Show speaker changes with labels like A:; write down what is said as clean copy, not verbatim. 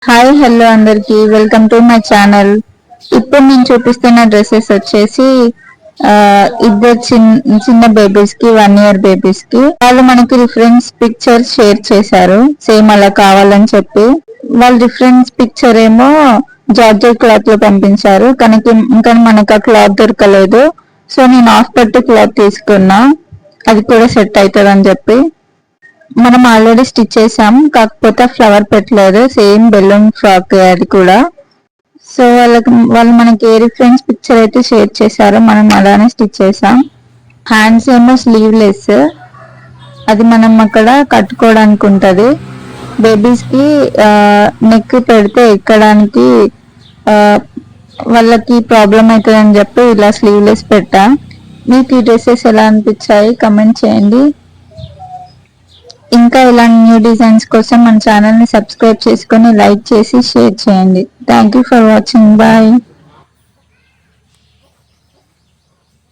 A: Hi hello అందరికి welcome to my channel. ఇప్పుడు నేను చూపిస్తున్న డ్రెస్సెస్ వచ్చేసి ఇద్దరు చిన్న బేబీస్ కి 1 year బేబీస్ కి వాళ్ళు మనకి రిఫరెన్స్ పిక్చర్ షేర్ చేశారు. సేమ్ అలా కావాలని చెప్పి వాళ్ళు రిఫరెన్స్ పిక్చర్ ఏమో జార్జెట్ క్లాత్ లో పంపించారు. కానీ మనకు ఆ క్లాత్ దొరకలేదు. సో నేను హాఫ్ పట్టు క్లాత్ తీసుకున్నా, అది కూడా సెట్ అవుతుంది అని చెప్పి. మనం ఆల్రెడీ స్టిచ్ చేసాం, కాకపోతే ఫ్లవర్ పెట్టలేదు. సేమ్ బెలూన్ ఫ్రాక్ అది కూడా. సో వాళ్ళు మనకి ఏ రిఫరెన్స్ పిక్చర్ అయితే షేర్ చేశారో మనం అలానే స్టిచ్ చేసాం. హ్యాండ్స్ ఏమో స్లీవ్లెస్, అది మనం అక్కడ కట్టుకోవడానికి ఉంటుంది. బేబీస్కి నెక్ పెడితే ఎక్కడానికి వాళ్ళకి ప్రాబ్లం అవుతుందని చెప్పి ఇలా స్లీవ్లెస్ పెట్టా. మీకు ఈ డ్రెస్సెస్ ఎలా అనిపించాయి కమెంట్ చేయండి. ఇంకా ఇలాంటి న్యూ డిజైన్స్ కోసం మన ఛానల్ని సబ్స్క్రైబ్ చేసుకొని లైక్ చేసి షేర్ చేయండి. Thank you for watching. Bye.